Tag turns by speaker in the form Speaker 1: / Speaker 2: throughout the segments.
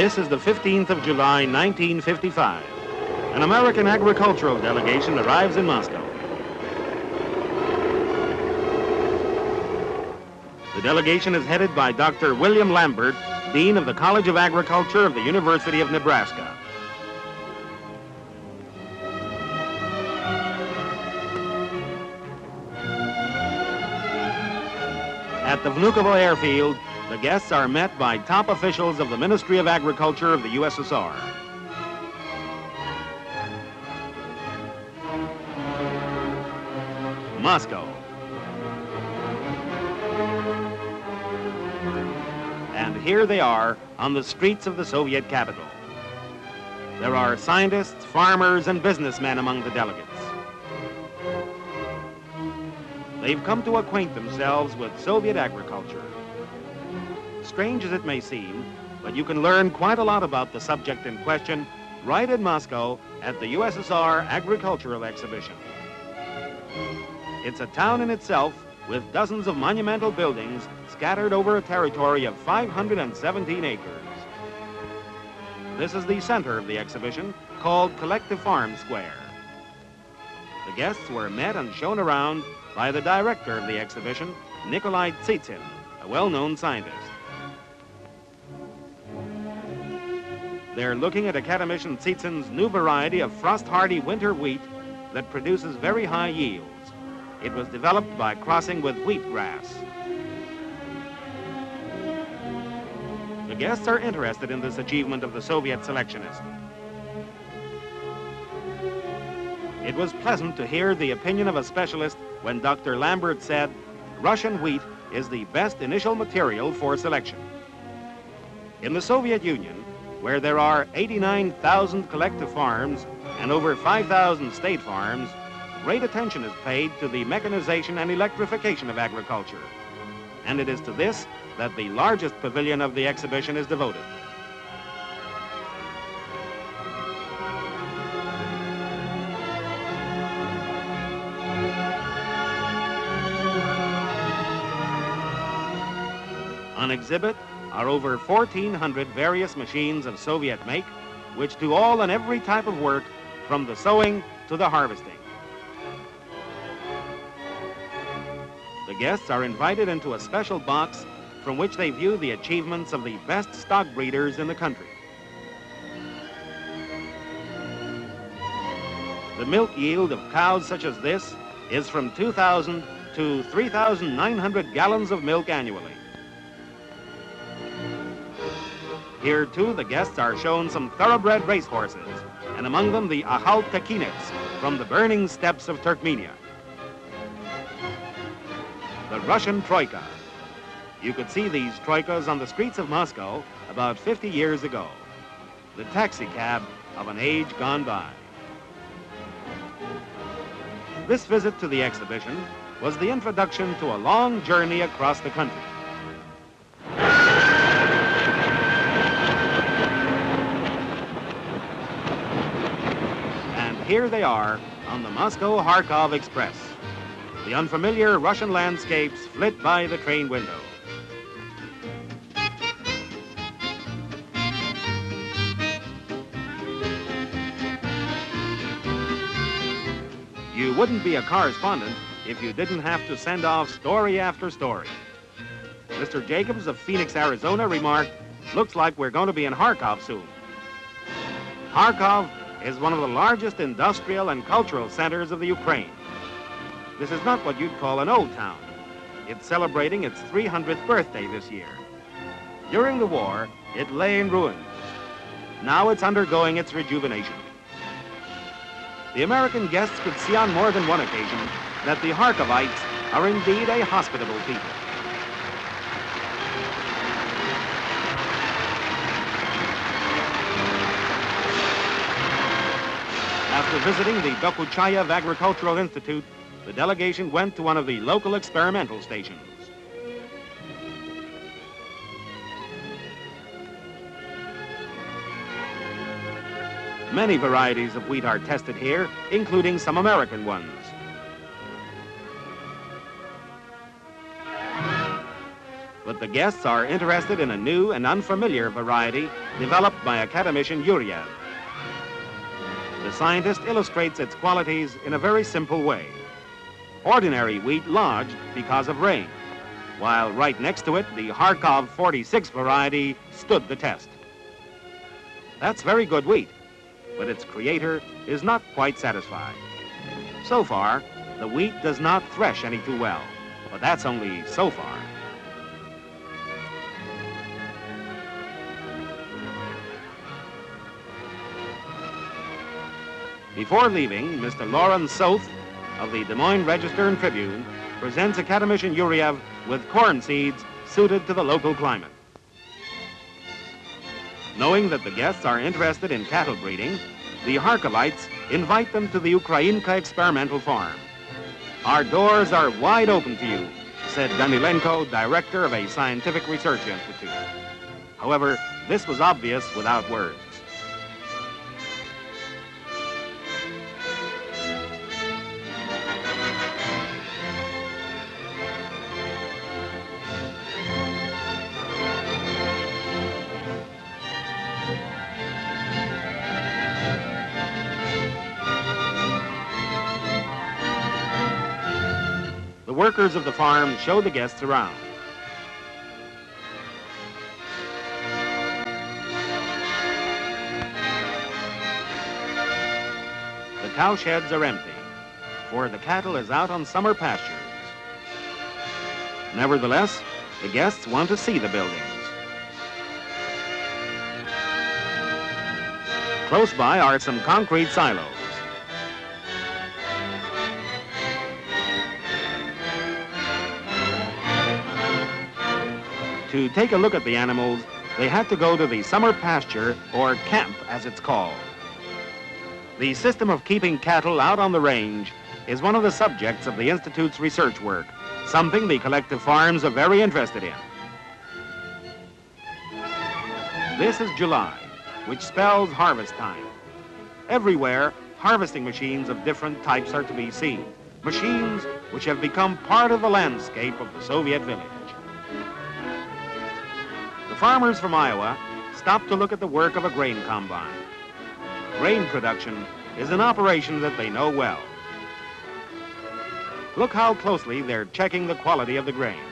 Speaker 1: This is the 15th of July, 1955. An American agricultural delegation arrives in Moscow. The delegation is headed by Dr. William Lambert, Dean of the College of Agriculture of the University of Nebraska. At the Vnukovo airfield, the guests are met by top officials of the Ministry of Agriculture of the USSR. Moscow. And here they are on the streets of the Soviet capital. There are scientists, farmers, and businessmen among the delegates. They've come to acquaint themselves with Soviet agriculture. Strange as it may seem, but you can learn quite a lot about the subject in question right in Moscow at the USSR Agricultural Exhibition. It's a town in itself with dozens of monumental buildings scattered over a territory of 517 acres. This is the center of the exhibition, called Collective Farm Square. The guests were met and shown around by the director of the exhibition, Nikolai Tsitsin, a well-known scientist. They're looking at academician Tsitsin's new variety of frost-hardy winter wheat that produces very high yields. It was developed by crossing with wheatgrass. The guests are interested in this achievement of the Soviet selectionist. It was pleasant to hear the opinion of a specialist when Dr. Lambert said, Russian wheat is the best initial material for selection. In the Soviet Union, where there are 89,000 collective farms and over 5,000 state farms, great attention is paid to the mechanization and electrification of agriculture. And it is to this that the largest pavilion of the exhibition is devoted. On exhibit are over 1,400 various machines of Soviet make, which do all and every type of work from the sowing to the harvesting. The guests are invited into a special box from which they view the achievements of the best stock breeders in the country. The milk yield of cows such as this is from 2,000 to 3,900 gallons of milk annually. Here, too, the guests are shown some thoroughbred racehorses, and among them the Ahal Tekinets from the burning steppes of Turkmenia. The Russian Troika. You could see these troikas on the streets of Moscow about 50 years ago. The taxi cab of an age gone by. This visit to the exhibition was the introduction to a long journey across the country. And here they are on the Moscow-Kharkov Express. The unfamiliar Russian landscapes flit by the train window. You wouldn't be a correspondent if you didn't have to send off story after story. Mr. Jacobs of Phoenix, Arizona remarked, "Looks like we're going to be in Kharkov soon." Kharkov is one of the largest industrial and cultural centers of the Ukraine. This is not what you'd call an old town. It's celebrating its 300th birthday this year. During the war, it lay in ruins. Now it's undergoing its rejuvenation. The American guests could see on more than one occasion that the Kharkovites are indeed a hospitable people. After visiting the Dokuchayev Agricultural Institute, the delegation went to one of the local experimental stations. Many varieties of wheat are tested here, including some American ones. but the guests are interested in a new and unfamiliar variety developed by academician Yuriev. The scientist illustrates its qualities in a very simple way. Ordinary wheat lodged because of rain, while right next to it, the Kharkov 46 variety stood the test. That's very good wheat, but its creator is not quite satisfied. So far, the wheat does not thresh any too well, but that's only so far. Before leaving, Mr. Lawrence Soth of the Des Moines Register and Tribune presents academician Yuriev with corn seeds suited to the local climate. Knowing that the guests are interested in cattle breeding, the Kharkovites invite them to the Ukrainka experimental farm. "Our doors are wide open to you," said Danilenko, director of a scientific research institute. However, this was obvious without words. The workers of the farm show the guests around. The cow sheds are empty, for the cattle is out on summer pastures. Nevertheless, the guests want to see the buildings. Close by are some concrete silos. To take a look at the animals, they had to go to the summer pasture, or camp as it's called. The system of keeping cattle out on the range is one of the subjects of the Institute's research work, something the collective farms are very interested in. This is July, which spells harvest time. Everywhere, harvesting machines of different types are to be seen, machines which have become part of the landscape of the Soviet village. The farmers from Iowa stop to look at the work of a grain combine. Grain production is an operation that they know well. Look how closely they're checking the quality of the grain.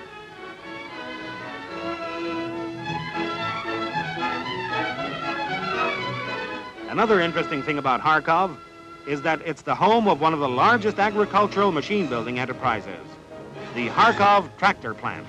Speaker 1: Another interesting thing about Kharkov is that it's the home of one of the largest agricultural machine building enterprises, the Kharkov tractor plant.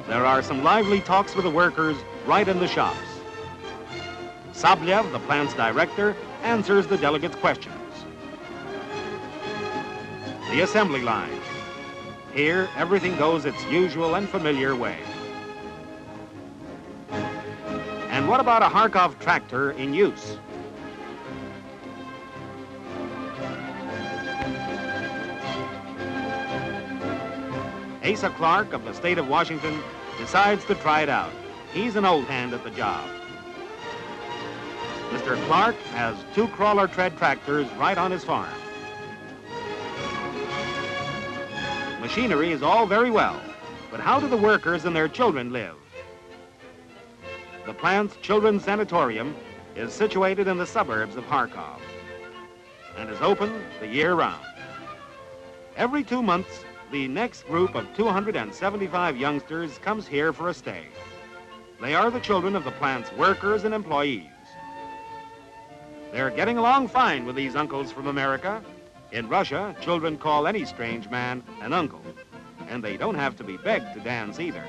Speaker 1: There are some lively talks with the workers right in the shops. Sablev, the plant's director, answers the delegates' questions. The assembly line. Here, everything goes its usual and familiar way. And what about a Kharkov tractor in use? Asa Clark of the state of Washington decides to try it out. He's an old hand at the job. Mr. Clark has 2 crawler tread tractors right on his farm. Machinery is all very well, but how do the workers and their children live? The plant's children's sanatorium is situated in the suburbs of Kharkov and is open the year round. Every 2 months, the next group of 275 youngsters comes here for a stay. They are the children of the plant's workers and employees. They're getting along fine with these uncles from America. In Russia, children call any strange man an uncle, and they don't have to be begged to dance either.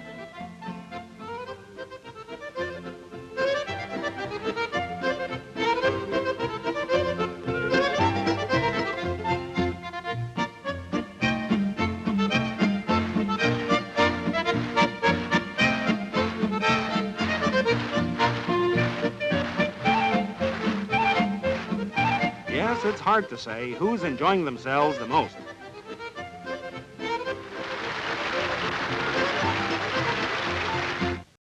Speaker 1: It's hard to say who's enjoying themselves the most.